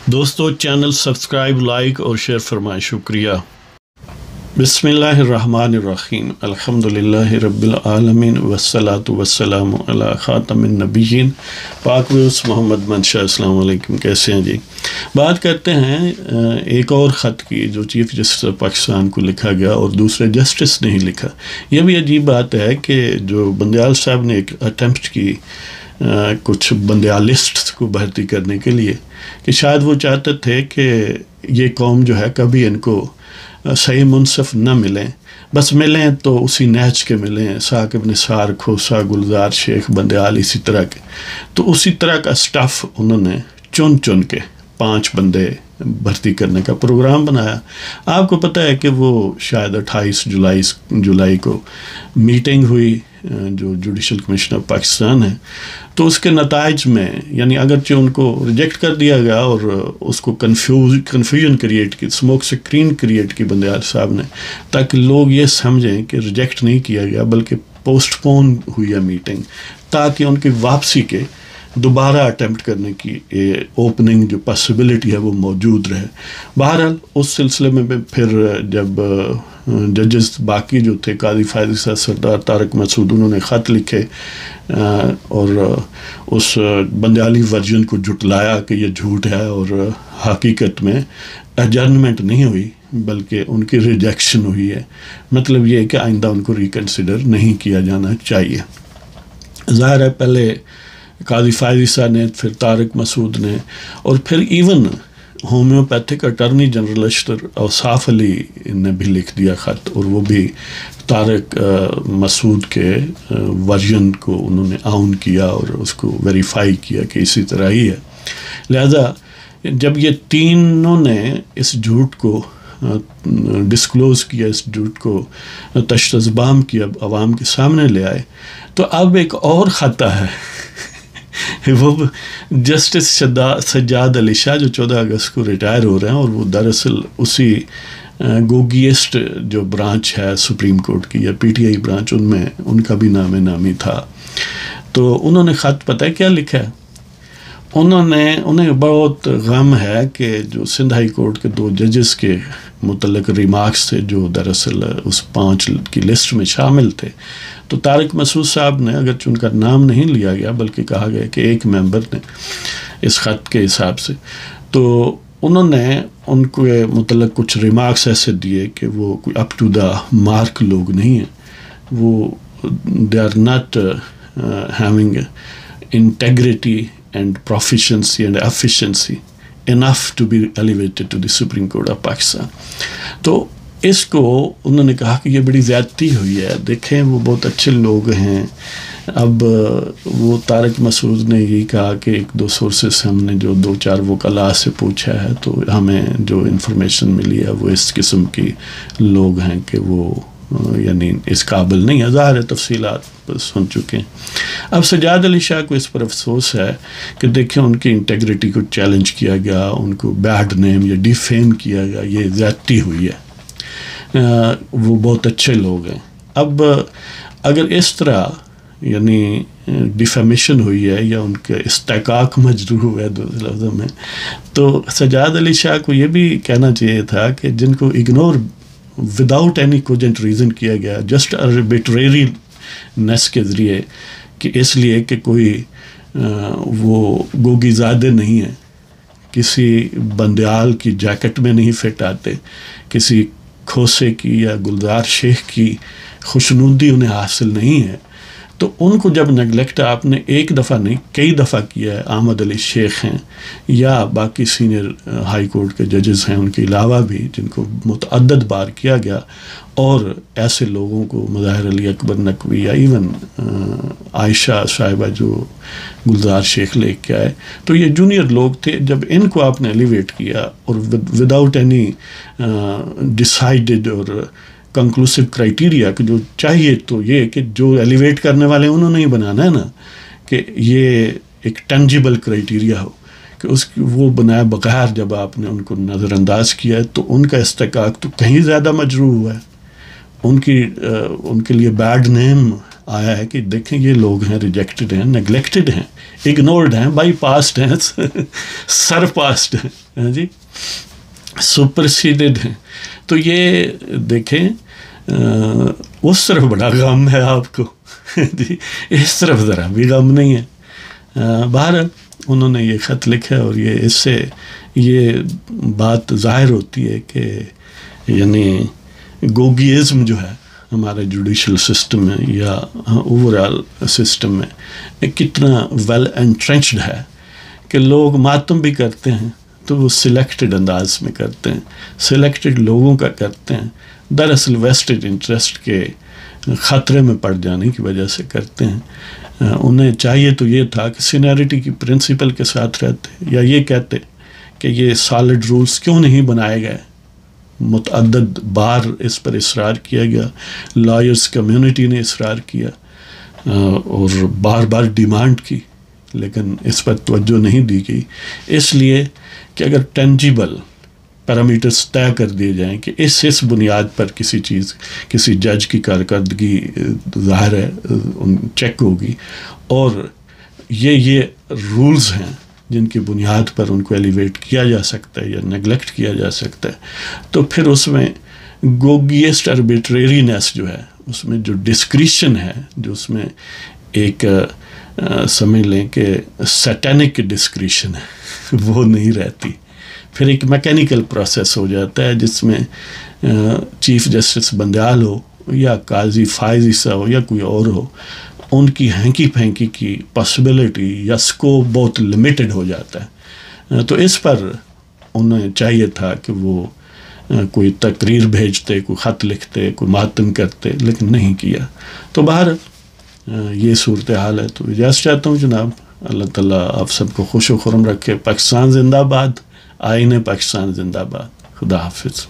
دوستو channel subscribe, like اور share فرمائیں، شکریہ۔ بسم اللہ الرحمن الرحیم، الحمدللہ رب العالمین والصلاة والسلام علی خاتم النبیین پاک ویوس محمد منشا۔ السلام علیکم، کیسے ہیں جی؟ بات کرتے ہیں ایک اور خط کی جو چیف جسٹس آف پاکستان کو لکھا گیا اور دوسرے جسٹس نے ہی لکھا۔ یہ بھی عجیب بات ہے کہ جو بندیال صاحب نے ایک اٹیمپٹ کی کچھ بندیالسٹ کو بھرتی کرنے کے لیے، کہ شاید وہ چاہتے تھے کہ یہ قوم جو ہے کبھی ان کو صحیح منصف نہ ملیں، بس ملیں تو اسی نہج کے ملیں، ثاقب نثار، کھوسا، گلزار شیخ، بندیال، اسی طرح کے۔ تو اسی طرح کا سٹاف انہوں نے چن کے 5 بندے بھرتی کرنے کا پروگرام بنایا۔ آپ کو پتہ ہے کہ وہ شاید 28 جولائی کو میٹنگ ہوئی جو جوڈیشل کمیشن آف پاکستان ہے، تو اس کے نتائج میں یعنی اگرچہ ان کو ریجیکٹ کر دیا گیا اور اس کو کنفیوژن کریٹ کی، اسموک اسکرین کریٹ کی بندیال صاحب نے، تاکہ لوگ یہ سمجھیں کہ ریجیکٹ نہیں کیا گیا بلکہ پوسٹ پون ہوئی ہے میٹنگ، تاکہ ان کی واپسی کے دوبارہ اٹیمپٹ کرنے کی اوپننگ جو پاسبلٹی ہے وہ موجود رہے۔ بہرحال اس سلسلے میں پھر جب ججز باقی جو تھے، قاضی فائز صاحب، سردار طارق مسعود، انہوں نے خط لکھے اور اس بندیالی ورژن کو جھٹلایا کہ یہ جھوٹ ہے اور حقیقت میں ایڈجرنمنٹ نہیں ہوئی بلکہ ان کی ریجیکشن ہوئی ہے۔ مطلب یہ ہے کہ آئندہ ان کو ریکنسیڈر نہیں کیا جانا چاہیے۔ ظاہر ہے پہلے قاضی فائز صاحب نے، پھر طارق مسعود نے، اور پھر ایون ہومیوپیتھک اٹارنی جنرل اشتر اوصاف علی نے بھی لکھ دیا خط، اور وہ بھی طارق مسعود کے ورژن کو انہوں نے آؤن کیا اور اس کو ویریفائی کیا کہ اسی طرح ہی ہے۔ لہذا جب یہ تینوں نے اس جھوٹ کو ڈسکلوز کیا، اس جھوٹ کو تشت زبام کیا، عوام کے سامنے لے آئے، تو اب ایک اور خطہ ہے وہ جسٹس سجاد علی شاہ جو 14 اگست کو ریٹائر ہو رہے ہیں، اور وہ دراصل اسی گوگیسٹ جو برانچ ہے سپریم کورٹ کی یا پی ٹی آئی برانچ، ان میں ان کا بھی نام نامی تھا۔ تو انہوں نے خط پتہ ہے کیا لکھا ہے؟ انہیں بہت غم ہے کہ جو سندھ ہائی کورٹ کے 2 ججز کے متعلق ریمارکس تھے جو دراصل اس 5 کی لسٹ میں شامل تھے، تو طارق مسعود صاحب نے، اگرچہ ان کا نام نہیں لیا گیا بلکہ کہا گیا کہ ایک ممبر نے اس خط کے حساب سے، تو انہوں نے ان کو متعلق کچھ ریمارکس ایسے دیے کہ وہ کوئی اپ ٹو دا مارک لوگ نہیں ہیں، وہ they are not having integrity and proficiency and efficiency enough to be elevated to the Supreme Court of Pakistan۔ تو اس کو انہوں نے کہا کہ یہ بڑی زیادتی ہوئی ہے، دیکھیں وہ بہت اچھے لوگ ہیں۔ اب وہ طارق مسعود نے یہی کہا کہ 1-2 سورسز سے ہم نے جو 2-4 وکلاء سے پوچھا ہے تو ہمیں جو انفارمیشن ملی ہے وہ اس قسم کی لوگ ہیں کہ وہ یعنی اس قابل نہیں ہے۔ ظاہر تفصیلات سن چکے ہیں۔ اب سجاد علی شاہ کو اس پر افسوس ہے کہ دیکھیں ان کی انٹیگریٹی کو چیلنج کیا گیا، ان کو بیڈ نیم یا ڈیفیم کیا گیا، یہ زیادتی ہوئی ہے، وہ بہت اچھے لوگ ہیں۔ اب اگر اس طرح یعنی ڈیفیمیشن ہوئی ہے یا ان کا استحقاق مجروح ہوا ہے دوسرے لفظوں میں، تو سجاد علی شاہ کو یہ بھی کہنا چاہیے تھا کہ جن کو ignore without any cogent reason کیا گیا، جسٹ آربیٹریری نیس کے ذریعے، کہ اس لیے کہ کوئی وہ گوگی زادے نہیں ہیں، کسی بندیال کی جیکٹ میں نہیں فٹ آتے، کسی کھوسے کی یا گلزار شیخ کی خوشنودی انہیں حاصل نہیں ہے، تو ان کو جب نیگلیکٹ آپ نے ایک دفعہ نہیں کئی دفعہ کیا ہے، احمد علی شیخ ہیں یا باقی سینئر ہائی کورٹ کے ججز ہیں ان کے علاوہ بھی جن کو متعدد بار کیا گیا، اور ایسے لوگوں کو مظاہر علی اکبر نقوی یا ایون عائشہ صاحبہ جو گلزار شیخ لے کے آئے، تو یہ جونیئر لوگ تھے، جب ان کو آپ نے ایلیویٹ کیا اور وداؤٹ اینی ڈیسائیڈڈ اور کنکلوسیو کرائیٹیریا کہ جو چاہیے، تو یہ کہ جو ایلیویٹ کرنے والے انہوں نے ہی بنانا ہے نا، کہ یہ ایک ٹینجیبل کرائیٹیریا ہو، کہ اس وہ بنائے بغیر جب آپ نے ان کو نظر انداز کیا ہے تو ان کا استحقاق تو کہیں زیادہ مجروح ہوا ہے، ان کے لیے بیڈ نیم آیا ہے کہ دیکھیں یہ لوگ ہیں ریجیکٹڈ ہیں، نیگلیکٹڈ ہیں، اگنورڈ ہیں، بائی پاسڈ ہیں، سر پاسڈ ہیں، جی سپرسیڈڈ ہیں. تو یہ دیکھیں اس طرف بڑا غم ہے آپ کو جی، اس طرف ذرا بھی غم نہیں ہے. بہرحال انہوں نے یہ خط لکھا اور یہ اس سے یہ بات ظاہر ہوتی ہے کہ یعنی گوگیزم جو ہے ہمارے جوڈیشل سسٹم میں یا اوورآل سسٹم میں کتنا ویل انٹرنچڈ ہے کہ لوگ ماتم بھی کرتے ہیں تو وہ سلیکٹڈ انداز میں کرتے ہیں، سلیکٹڈ لوگوں کا کرتے ہیں، دراصل ویسٹڈ انٹرسٹ کے خطرے میں پڑ جانے کی وجہ سے کرتے ہیں. انہیں چاہیے تو یہ تھا کہ سینیرٹی کی پرنسپل کے ساتھ رہتے یا یہ کہتے کہ یہ سالڈ رولز کیوں نہیں بنائے گئے. متعدد بار اس پر اصرار کیا گیا، لائرز کمیونٹی نے اصرار کیا اور بار بار ڈیمانڈ کی، لیکن اس پر توجہ نہیں دی گئی، اس لیے کہ اگر ٹینجیبل پیرامیٹرز طے کر دیے جائیں کہ اس بنیاد پر کسی جج کی کارکردگی ظاہر ہے چیک ہوگی اور یہ رولز ہیں جن کی بنیاد پر ان کو ایلیویٹ کیا جا سکتا ہے یا نیگلیکٹ کیا جا سکتا ہے، تو پھر اس میں گوگیسٹ آربیٹریرینس جو ہے، اس میں جو ڈسکریشن ہے، جو اس میں ایک سمجھ لیں کہ سیٹینک ڈسکریشن ہے، وہ نہیں رہتی. پھر ایک میکینیکل پروسیس ہو جاتا ہے جس میں چیف جسٹس بندیال ہو یا قاضی فائز عیسیٰ ہو یا کوئی اور ہو، ان کی ہینکی پھینکی کی پاسبلٹی یا اسکوپ بہت لمیٹڈ ہو جاتا ہے. تو اس پر انہیں چاہیے تھا کہ وہ کوئی تقریر بھیجتے، کوئی خط لکھتے، کوئی ماتم کرتے، لیکن نہیں کیا. تو باہر یہ صورتحال ہے. تو اجازت چاہتا ہوں جناب، اللہ تعالیٰ آپ سب کو خوش و خرم رکھے. پاکستان زندہ باد، آئین پاکستان زندہ باد. خدا حافظ.